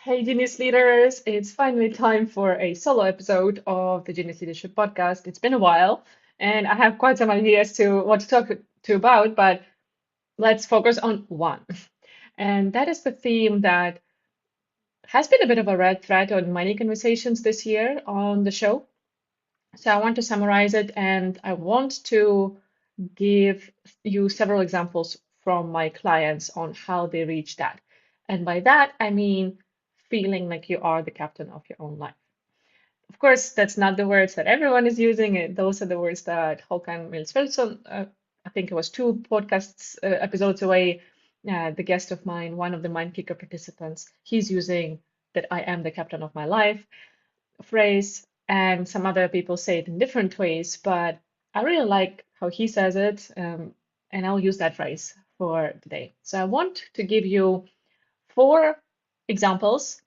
Hey, Genius Leaders! It's finally time for a solo episode of the Genius Leadership Podcast. It's been a while, and I have quite some ideas to what to talk to about, but let's focus on one. And that is the theme that has been a bit of a red thread on many conversations this year on the show. So I want to summarize it, and I want to give you several examples from my clients on how they reach that. And by that, I mean feeling like you are the captain of your own life. Of course, that's not the words that everyone is using. Those are the words that Håkan Mills-Wilson, I think it was two podcasts episodes away, the guest of mine, one of the Mind Kicker participants, he's using that I am the captain of my life phrase, and some other people say it in different ways, but I really like how he says it, and I'll use that phrase for today. So I want to give you four examples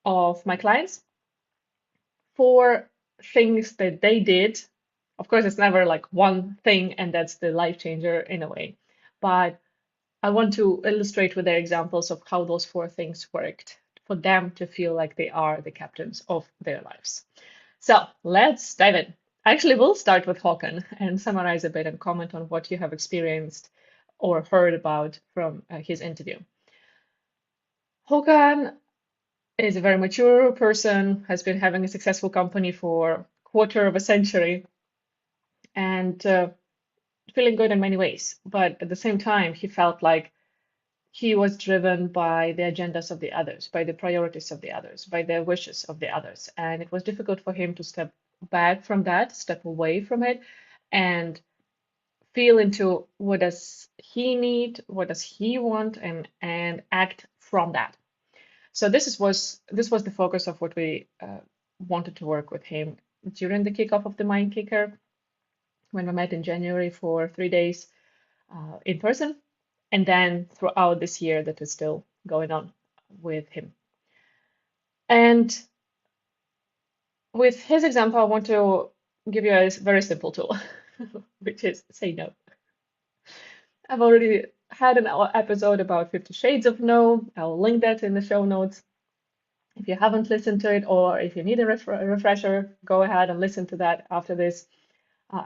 of my clients, four things that they did. Of course, it's never like one thing and that's the life changer in a way, but I want to illustrate with their examples of how those four things worked for them to feel like they are the captains of their lives. So let's dive in. Actually, we'll start with Håkan and summarize a bit and comment on what you have experienced or heard about from his interview. Håkan is a very mature person, has been having a successful company for a quarter of a century, and feeling good in many ways. But at the same time, he felt like he was driven by the agendas of the others, by the priorities of the others, by the wishes of the others. And it was difficult for him to step back from that, step away from it, and feel into what does he need, what does he want, and act from that. So this was the focus of what we wanted to work with him during the kickoff of the Mind Kicker when we met in January for 3 days in person, and then throughout this year that is still going on with him. And with his example, I want to give you a very simple tool, which is say no. I've already had an episode about 50 Shades of No. I'll link that in the show notes. If you haven't listened to it or if you need a refresher, go ahead and listen to that after this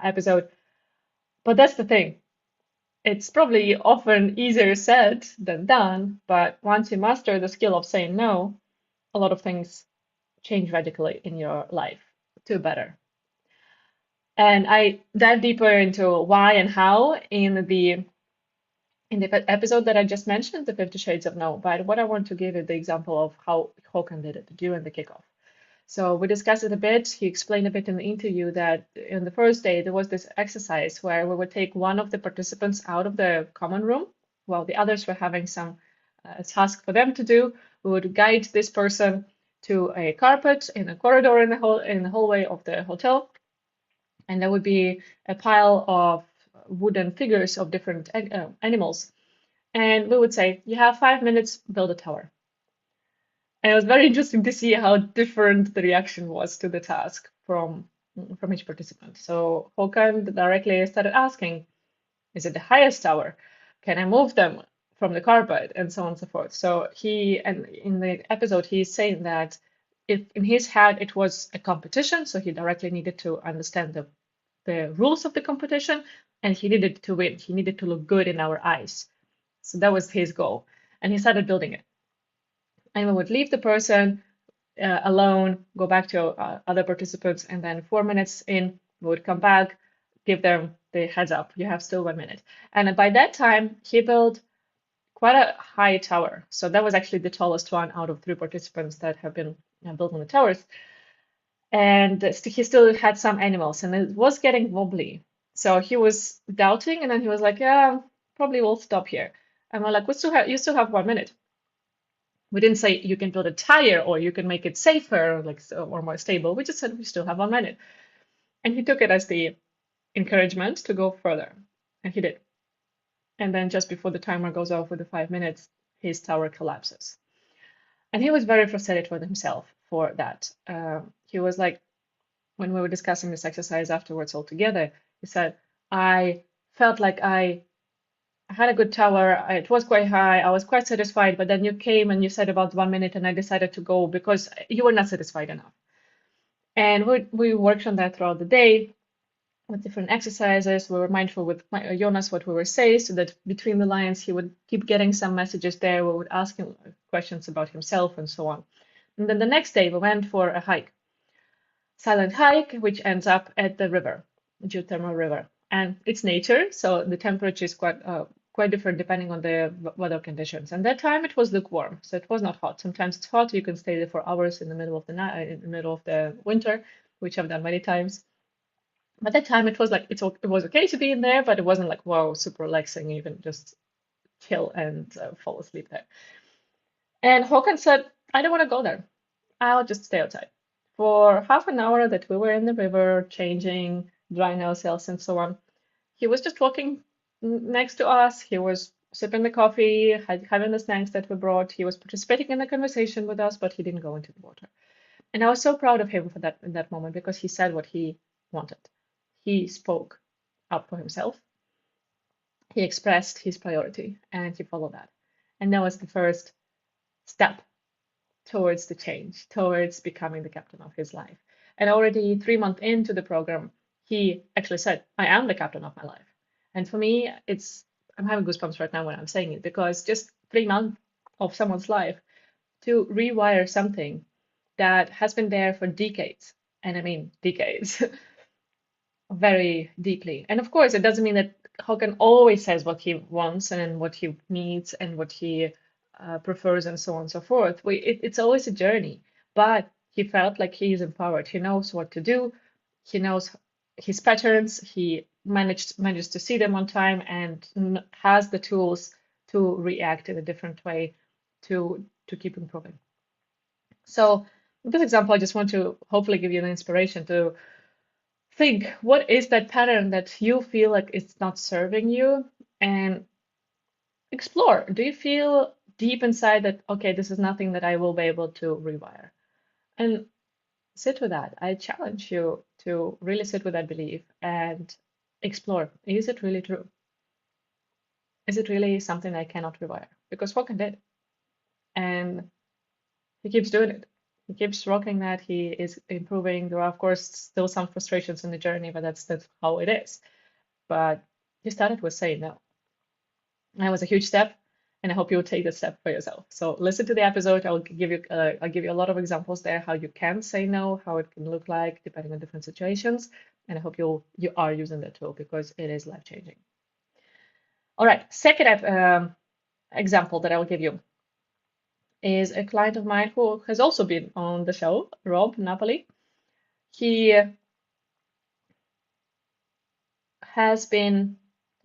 episode. But that's the thing. It's probably often easier said than done, but once you master the skill of saying no, a lot of things change radically in your life to better. And I dive deeper into why and how in the episode that I just mentioned, the 50 Shades of No. But what I want to give is the example of how Håkan did it during the kickoff. So we discussed it a bit. He explained a bit in the interview that in the first day there was this exercise where we would take one of the participants out of the common room while the others were having some task for them to do. We would guide this person to a carpet in a corridor in the hallway of the hotel, and there would be a pile of wooden figures of different animals. And we would say, you have 5 minutes, build a tower. And it was very interesting to see how different the reaction was to the task from each participant. So Håkan directly started asking, is it the highest tower? Can I move them from the carpet? And so on and so forth. So and in the episode, he's saying that if in his head it was a competition, so he directly needed to understand the rules of the competition, and he needed to win. He needed to look good in our eyes. So that was his goal. And he started building it. And we would leave the person alone, go back to other participants, and then 4 minutes in, we would come back, give them the heads up. You have still 1 minute. And by that time, he built quite a high tower. So that was actually the tallest one out of three participants that have been built on the towers. And he still had some animals, and it was getting wobbly. So he was doubting, and then he was like, "Yeah, probably we'll stop here." And we're like, you still have 1 minute. We didn't say you can build a tire or you can make it safer, or more stable. We just said we still have 1 minute. And he took it as the encouragement to go further, and he did. And then just before the timer goes off with the 5 minutes, his tower collapses. And he was very frustrated with himself for that. He was like, when we were discussing this exercise afterwards all together, he said, I felt like I I had a good tower. It was quite high. I was quite satisfied, but then you came and you said about 1 minute, and I decided to go because you were not satisfied enough. And we worked on that throughout the day with different exercises. We were mindful with Jonas what we were saying, so that between the lines he would keep getting some messages there. We would ask him questions about himself and so on. And then the next day we went for a hike, silent hike, which ends up at the river, geothermal river, and it's nature, so the temperature is quite different depending on the weather conditions. And that time it was lukewarm, so it was not hot. Sometimes it's hot, you can stay there for hours in the middle of the night, in the middle of the winter, which I've done many times. But that time it was like it was okay to be in there, but it wasn't like wow, super relaxing. You can just chill and fall asleep there. And Håkan said, I don't want to go there. I'll just stay outside. For half an hour that we were in the river, changing, drying ourselves, and so on, he was just walking next to us. He was sipping the coffee, having the snacks that we brought. He was participating in the conversation with us, but he didn't go into the water. And I was so proud of him for that in that moment because he said what he wanted. He spoke up for himself. He expressed his priority and he followed that. And that was the first step towards the change, towards becoming the captain of his life. And already 3 months into the program, he actually said, I am the captain of my life. And for me, I'm having goosebumps right now when I'm saying it, because just 3 months of someone's life to rewire something that has been there for decades, and I mean decades, very deeply. And of course, it doesn't mean that Håkan always says what he wants and what he needs and what he prefers and so on and so forth. It's always a journey, but he felt like he is empowered. He knows what to do. He knows his patterns. He manages to see them on time and has the tools to react in a different way to keep improving. So with this example, I just want to hopefully give you an inspiration to think what is that pattern that you feel like it's not serving you, and explore. Do you feel deep inside that, okay, this is nothing that I will be able to rewire? And sit with that. I challenge you to really sit with that belief and explore. Is it really true? Is it really something I cannot rewire? Because Håkan did. And he keeps doing it. He keeps rocking that. He is improving. There are, of course, still some frustrations in the journey, but that's how it is. But he started with saying no. That was a huge step, and I hope you'll take this step for yourself. So listen to the episode. I'll give you a lot of examples there how you can say no, how it can look like depending on different situations, and I hope you are using that tool because it is life changing. All right, second example that I will give you is a client of mine who has also been on the show, Rob Napoli. He has been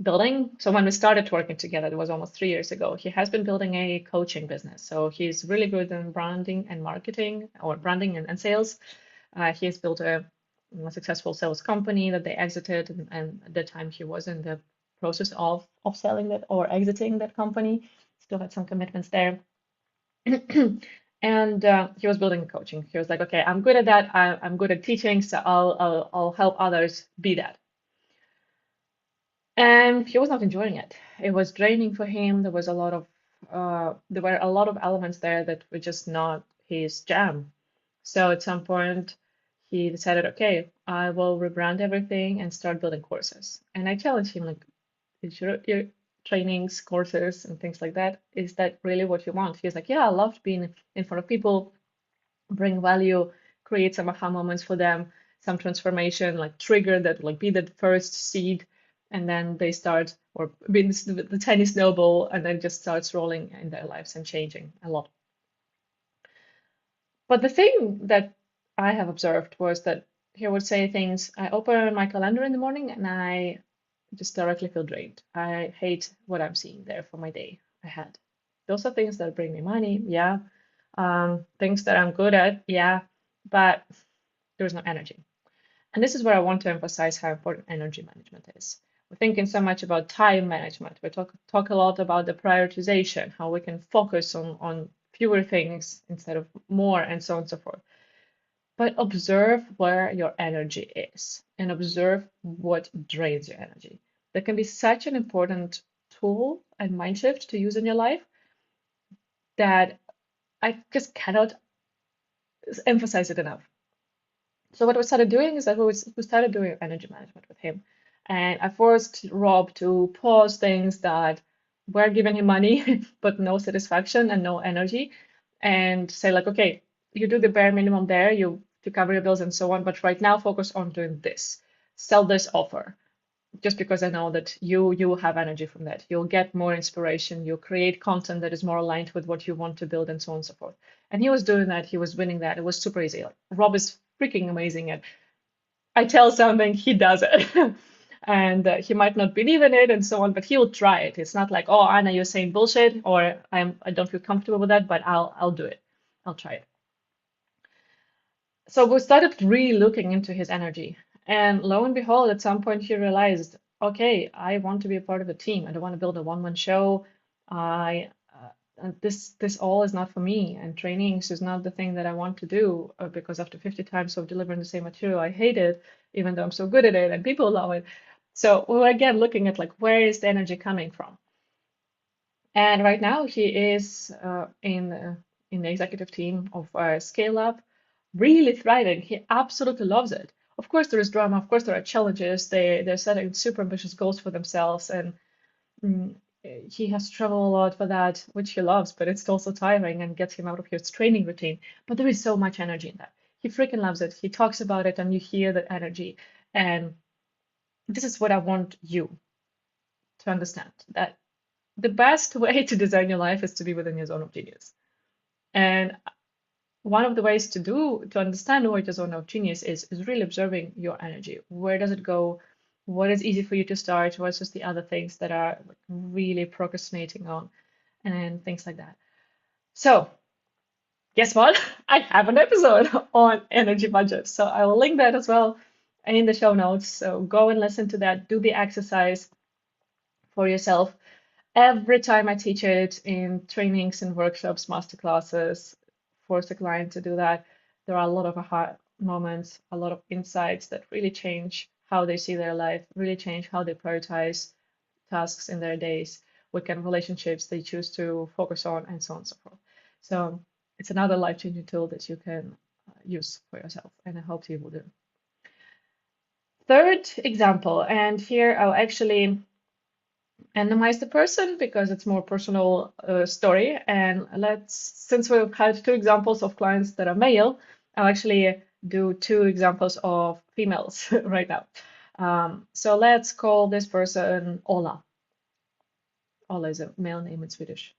building, so when we started working together, it was almost 3 years ago, he has been building a coaching business. So he's really good in branding and marketing, or branding and sales. He has built a successful sales company that they exited, and at the time he was in the process of selling that or exiting that company. Still had some commitments there. And he was building coaching. He was like, okay, I'm good at that. I'm good at teaching, so I'll help others be that. And he was not enjoying it. It was draining for him. There were a lot of elements there that were just not his jam. So at some point, he decided, okay, I will rebrand everything and start building courses. And I challenged him, like, is your trainings, courses, and things like that, is that really what you want? He's like, yeah, I love being in front of people, bring value, create some aha moments for them, some transformation, like trigger that, like be the first seed, and then they start, or be the tiny snowball, and then just starts rolling in their lives and changing a lot. But the thing that I have observed was that he would say things, I open my calendar in the morning and I just directly feel drained. I hate what I'm seeing there for my day ahead. Those are things that bring me money, yeah. Things that I'm good at, yeah, but there's no energy. And this is where I want to emphasize how important energy management is. We're thinking so much about time management. We talk a lot about the prioritization, how we can focus on fewer things instead of more, and so on and so forth. But observe where your energy is and observe what drains your energy. That can be such an important tool and mind shift to use in your life that I just cannot emphasize it enough. So what we started doing is that we started doing energy management with him. And I forced Rob to pause things that were giving him money, but no satisfaction and no energy, and say like, okay, you do the bare minimum there, you to cover your bills and so on, but right now focus on doing this. Sell this offer. Just because I know that you will have energy from that. You'll get more inspiration, you'll create content that is more aligned with what you want to build and so on and so forth. And he was doing that, he was winning that. It was super easy. Like, Rob is freaking amazing at I tell something, he does it. And he might not believe in it and so on, but he'll try it. It's not like, oh, Anna, you're saying bullshit, or I don't feel comfortable with that, but I'll do it. I'll try it. So we started really looking into his energy. And lo and behold, at some point he realized, okay, I want to be a part of a team. I don't want to build a one-man show. I this all is not for me, and trainings is not the thing that I want to do because after 50 times of delivering the same material, I hate it, even though I'm so good at it and people love it. So we're again looking at like where is the energy coming from? And right now he is in the executive team of Scale Up, really thriving. He absolutely loves it. Of course there is drama. Of course there are challenges. They're setting super ambitious goals for themselves, and Mm, he has to travel a lot for that, which he loves, but it's also tiring and gets him out of his training routine. But there is so much energy in that. He freaking loves it. He talks about it, and you hear that energy. And this is what I want you to understand, that the best way to design your life is to be within your zone of genius. And one of the ways to understand what your zone of genius is really observing your energy. Where does it go? What is easy for you to start? What's just the other things that are like really procrastinating on, and things like that. So guess what? I have an episode on energy budget. So I will link that as well in the show notes. So go and listen to that. Do the exercise for yourself. Every time I teach it in trainings and workshops, masterclasses, force the client to do that, there are a lot of aha moments, a lot of insights that really change how they see their life, really change how they prioritize tasks in their days, what kind of relationships they choose to focus on, and so on and so forth. So it's another life-changing tool that you can use for yourself, and I hope you will do. Third example, and here I'll actually anonymize the person because it's more personal story. And since we've had two examples of clients that are male, I'll actually do two examples of females right now. So let's call this person Ola. Ola is a male name in Swedish.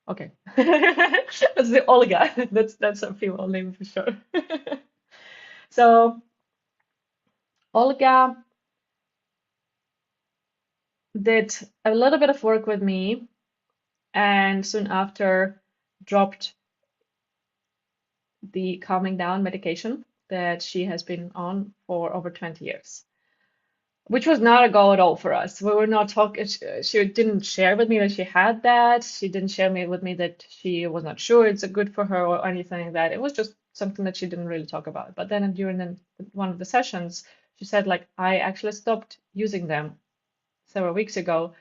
Okay, that's the Olga. That's a female name for sure. So Olga did a little bit of work with me, and soon after dropped the calming down medication that she has been on for over 20 years, which was not a goal at all for us. We were not talking, she didn't share with me that she had that. She didn't share with me that she was not sure it's good for her or anything like that. It was just something that she didn't really talk about. But then during one of the sessions, she said, like, I actually stopped using them several weeks ago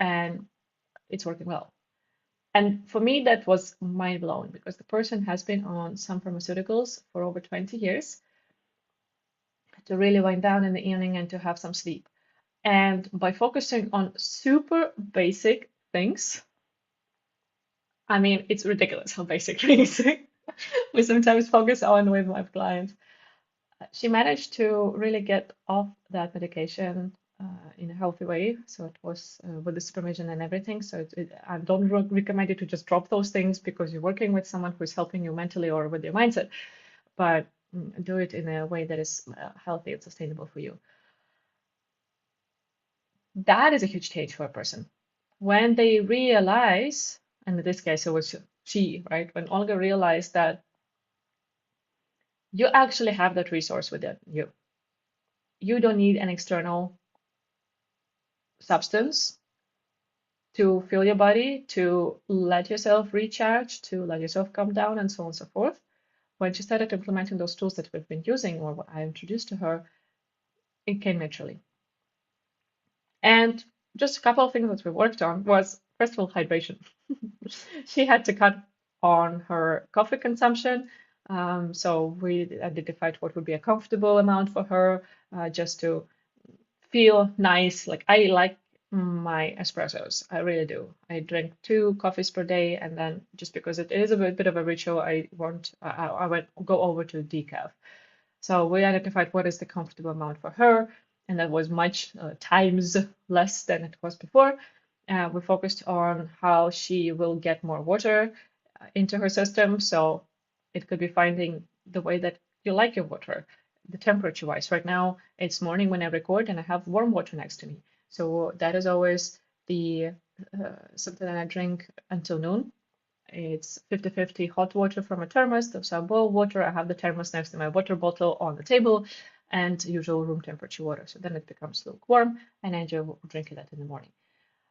and it's working well. And for me, that was mind blowing because the person has been on some pharmaceuticals for over 20 years to really wind down in the evening and to have some sleep. And by focusing on super basic things, I mean, it's ridiculous how basic things we sometimes focus on with my clients. She managed to really get off that medication in a healthy way. So it was with the supervision and everything. So I don't recommend you to just drop those things because you're working with someone who's helping you mentally or with your mindset, but do it in a way that is healthy and sustainable for you. That is a huge change for a person. When they realize, and in this case it was she, right? When Olga realized that you actually have that resource within you. You don't need an external substance to fill your body, to let yourself recharge, to let yourself calm down, and so on and so forth. When she started implementing those tools that we've been using or what I introduced to her, it came naturally. And just a couple of things that we worked on was, first of all, hydration. She had to cut on her coffee consumption. So we identified what would be a comfortable amount for her, just to feel nice. Like I like my espressos. I really do. I drink 2 coffees per day, and then just because it is a bit of a ritual, I would go over to decaf. So we identified what is the comfortable amount for her, and that was much times less than it was before. We focused on how she will get more water into her system. So it could be finding the way that you like your water, the temperature wise. Right now, it's morning when I record, and I have warm water next to me. So that is always the something that I drink until noon. It's 50-50 hot water from a thermos. So I boil water. I have the thermos next to my water bottle on the table, and usual room temperature water. So then it becomes lukewarm, and I enjoy drinking that in the morning.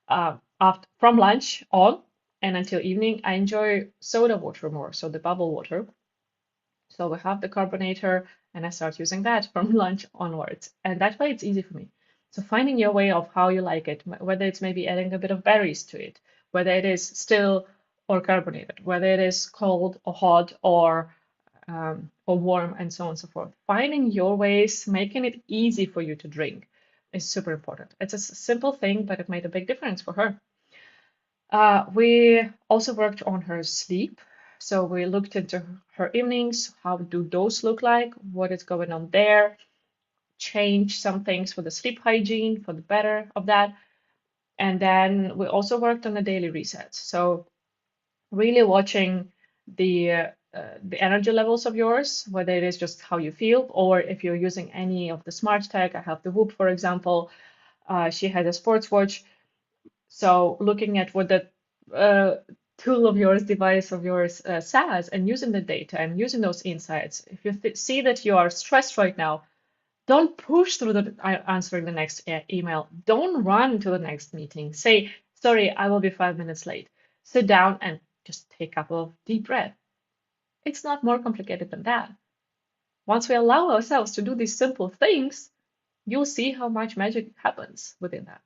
After from lunch on and until evening, I enjoy soda water more, so the bubble water. So we have the carbonator, and I start using that from lunch onwards. And that way it's easy for me. So finding your way of how you like it, whether it's maybe adding a bit of berries to it, whether it is still or carbonated, whether it is cold or hot or warm, and so on and so forth. Finding your ways, making it easy for you to drink is super important. It's a simple thing, but it made a big difference for her. We also worked on her sleep. So we looked into her evenings. How do those look like? What is going on there? Change some things for the sleep hygiene for the better of that. And then we also worked on the daily resets. So really watching the energy levels of yours, whether it is just how you feel, or if you're using any of the smart tech. I have the Whoop, for example. She has a sports watch. So looking at what the uh, tool of yours, device of yours says, and using the data and using those insights. If you see that you are stressed right now, don't push through the answering the next email. Don't run to the next meeting. Say, sorry, I will be 5 minutes late. Sit down and just take a couple of deep breaths. It's not more complicated than that. Once we allow ourselves to do these simple things, you'll see how much magic happens within that.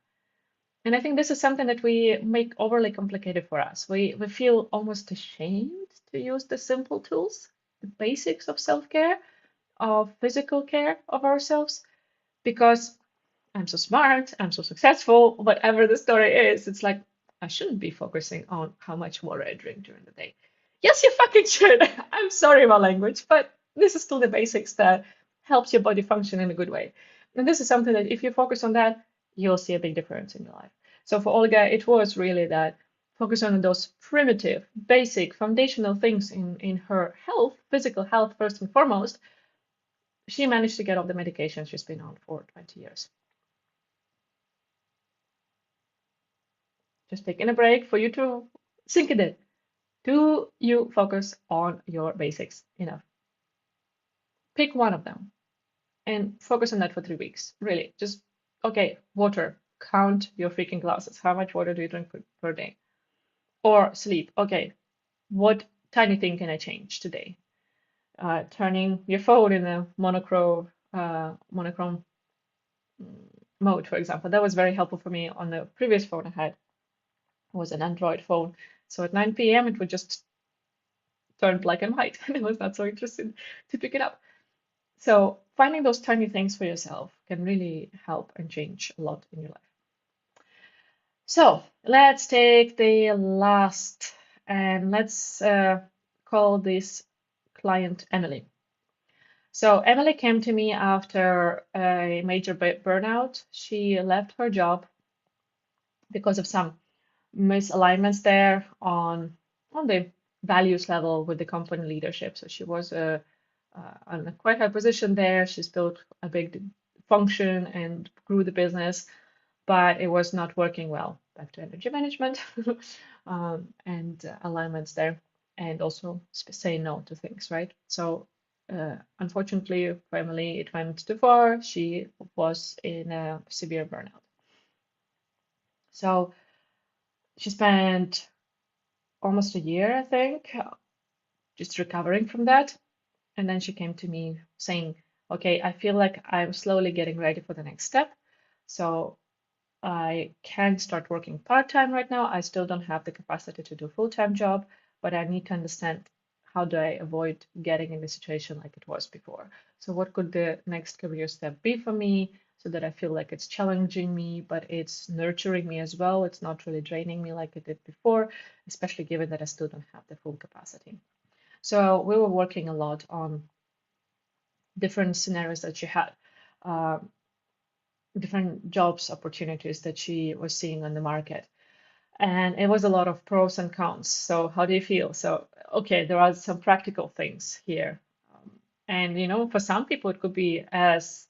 And I think this is something that we make overly complicated for us. We feel almost ashamed to use the simple tools, the basics of self-care, of physical care of ourselves, because I'm so smart, I'm so successful, whatever the story is, it's like I shouldn't be focusing on how much water I drink during the day. Yes, you fucking should. I'm sorry about language, but this is still the basics that helps your body function in a good way. And this is something that if you focus on that, you'll see a big difference in your life. So for Olga, it was really that focus on those primitive, basic, foundational things in her health, physical health first and foremost. She managed to get off the medication she's been on for 20 years. Just taking a break for you to sink it in. Do you focus on your basics enough? Pick one of them and focus on that for 3 weeks. Really, just okay, water. Count your freaking glasses. How much water do you drink per day? Or sleep. Okay, what tiny thing can I change today? Turning your phone in a monochrome mode, for example. That was very helpful for me on the previous phone I had. It was an Android phone. So at 9 p.m. it would just turn black and white, and I was not so interested to pick it up. So finding those tiny things for yourself can really help and change a lot in your life. So let's take the last, and let's call this client Emily. So Emily came to me after a major burnout. She left her job because of some misalignments there on the values level with the company leadership. So she was on a quite high position there. She's built a big function and grew the business, but it was not working well. Back to energy management and alignments there, and also saying no to things, right? So unfortunately, for Emily, it went too far. She was in a severe burnout. So she spent almost a year, I think, just recovering from that. And then she came to me saying, okay, I feel like I'm slowly getting ready for the next step. So I can start working part-time right now. I still don't have the capacity to do a full-time job, but I need to understand how do I avoid getting in the situation like it was before. So what could the next career step be for me so that I feel like it's challenging me, but it's nurturing me as well. It's not really draining me like it did before, especially given that I still don't have the full capacity. So we were working a lot on different scenarios that she had. Uh, different jobs opportunities that she was seeing on the market. And it was a lot of pros and cons. So how do you feel? So, okay, there are some practical things here. And, for some people, it could be as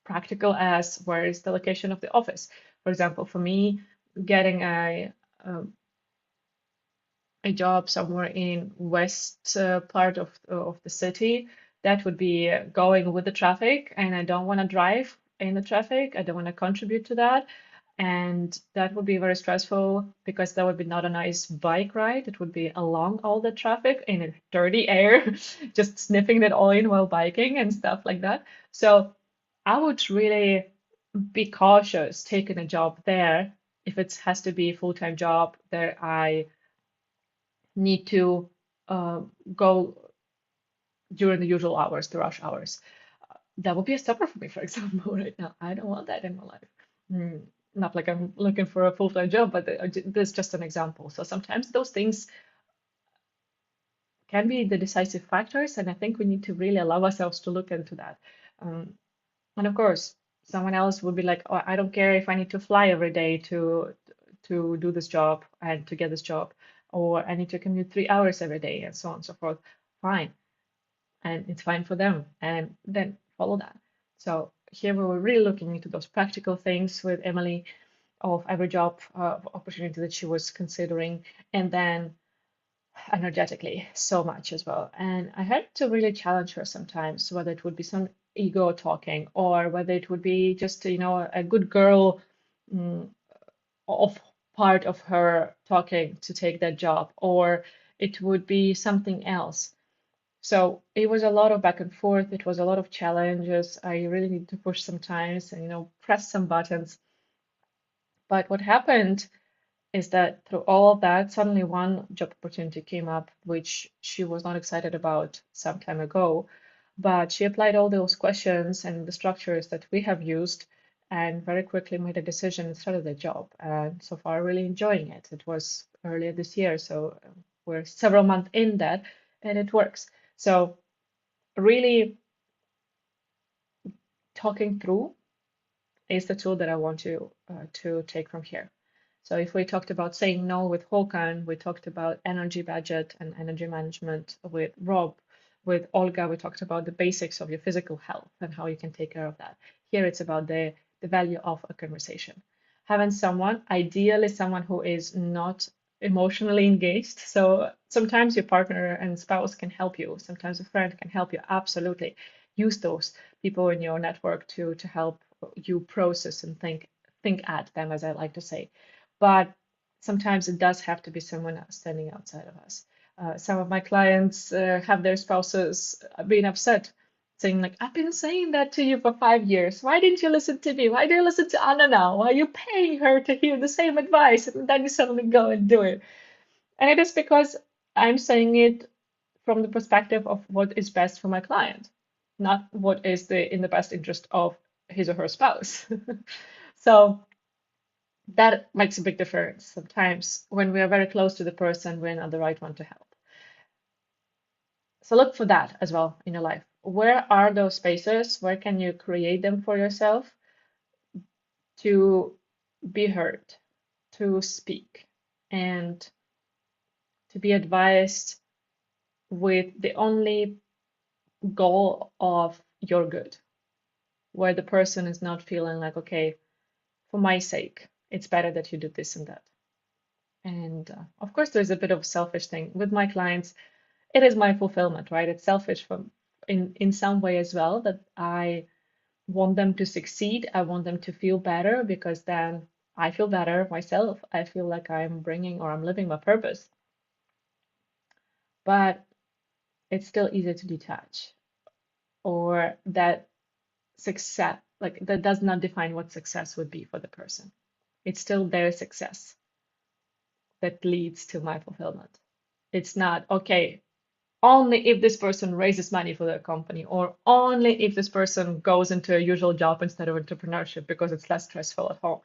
practical as where is the location of the office. For example, for me, getting um, a job somewhere in west part of the city, that would be going with the traffic, and I don't want to drive in the traffic. I don't want to contribute to that. And that would be very stressful because that would be not a nice bike ride. It would be along all the traffic in a dirty air, just sniffing that all in while biking and stuff like that. So I would really be cautious taking a job there if it has to be a full-time job that I need to uh, go during the usual hours, the rush hours. That would be a stopper for me, for example, right now. I don't want that in my life. Mm, Not like I'm looking for a full-time job, but this is just an example. So sometimes those things can be the decisive factors, and I think we need to really allow ourselves to look into that. Um, and of course, someone else would be like, "Oh, I don't care if I need to fly every day to do this job and to get this job, or I need to commute 3 hours every day, and so on and so forth." Fine, and it's fine for them, and then follow that. So here we were really looking into those practical things with Emily of every job opportunity that she was considering, and then energetically so much as well. And I had to really challenge her sometimes, whether it would be some ego talking or whether it would be just, a good girl mm, of part of her talking to take that job, or it would be something else. So it was a lot of back and forth. It was a lot of challenges. I really need to push sometimes and, press some buttons. But what happened is that through all of that, suddenly one job opportunity came up, which she was not excited about some time ago. But she applied all those questions and the structures that we have used and very quickly made a decision and started the job. And so far, really enjoying it. It was earlier this year, so we're several months in that, and it works. So really talking through is the tool that I want to take from here. So if we talked about saying no with Håkan, we talked about energy budget and energy management with Rob. With Olga, we talked about the basics of your physical health and how you can take care of that. Here it's about the value of a conversation. Having someone, ideally someone who is not emotionally engaged. So sometimes your partner and spouse can help you. Sometimes a friend can help you. Absolutely. Use those people in your network to help you process and think at them, as I like to say. But sometimes it does have to be someone else standing outside of us. Some of my clients have their spouses being upset, saying like, "I've been saying that to you for 5 years. Why didn't you listen to me? Why do you listen to Anna now? Why are you paying her to hear the same advice and then you suddenly go and do it?" And it is because I'm saying it from the perspective of what is best for my client, not what is in the best interest of his or her spouse. So that makes a big difference. Sometimes when we are very close to the person, we're not the right one to help. So look for that as well in your life. Where are those spaces? Where can you create them for yourself to be heard, to speak, and to be advised with the only goal of your good, where the person is not feeling like, okay, for my sake, it's better that you do this and that. And of course, there's a bit of a selfish thing with my clients. It is my fulfillment, right? It's selfish from in some way as well that I want them to succeed. I want them to feel better because then I feel better myself. I feel like I'm bringing or I'm living my purpose. But it's still easy to detach, or that success like that does not define what success would be for the person. It's still their success that leads to my fulfillment. It's not, okay, only if this person raises money for their company, or only if this person goes into a usual job instead of entrepreneurship because it's less stressful at home.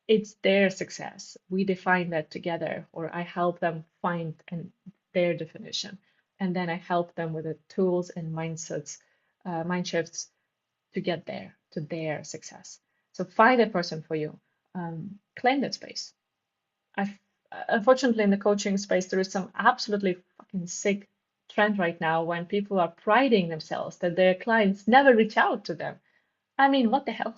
It's their success. We define that together, or I help them find their definition. And then I help them with the tools and mindsets, mind shifts to get there, to their success. So find a person for you. Claim that space. I Unfortunately, in the coaching space, there is some absolutely fucking sick trend right now when people are priding themselves that their clients never reach out to them. I mean, what the hell?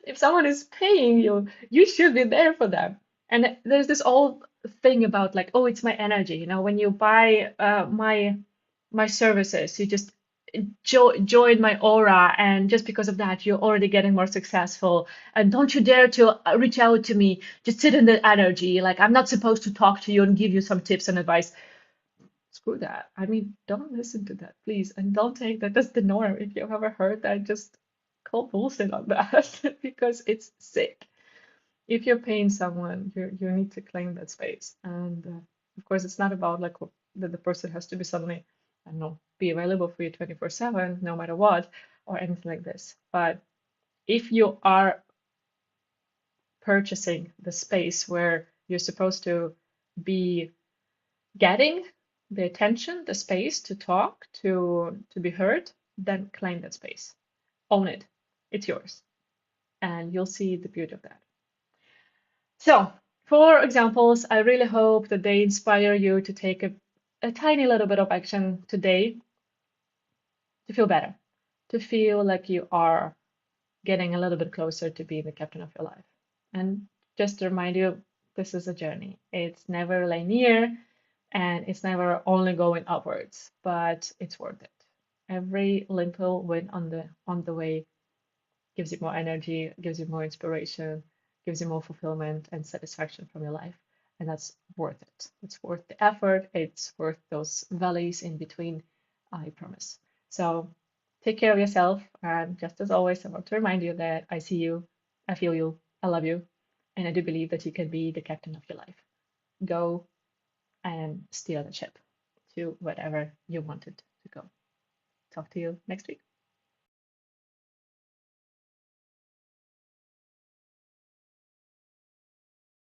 If someone is paying you, you should be there for them. And there's this old thing about like, oh, it's my energy. You know, when you buy my services, you just join my aura, and just because of that, you're already getting more successful. And don't you dare to reach out to me. Just sit in the energy. Like I'm not supposed to talk to you and give you some tips and advice. Screw that. I mean, don't listen to that, please, and don't take that as the norm. If you've ever heard that, just call bullshit on that because it's sick. If you're paying someone, you need to claim that space. And of course, it's not about like that the person has to be suddenly, I don't know, be available for you 24/7, no matter what, or anything like this. But if you are purchasing the space where you're supposed to be getting the attention, the space to talk, to be heard, then claim that space. Own it. It's yours. And you'll see the beauty of that. So, for examples, I really hope that they inspire you to take a tiny little bit of action today to feel better, to feel like you are getting a little bit closer to being the captain of your life. And just to remind you, this is a journey. It's never linear and it's never only going upwards, but it's worth it. Every little win on the way gives you more energy, gives you more inspiration, gives you more fulfillment and satisfaction from your life. And that's worth it. It's worth the effort. It's worth those valleys in between, I promise. So take care of yourself. And just as always, I want to remind you that I see you, I feel you, I love you, and I do believe that you can be the captain of your life. Go and steer the ship to whatever you wanted to go. Talk to you next week.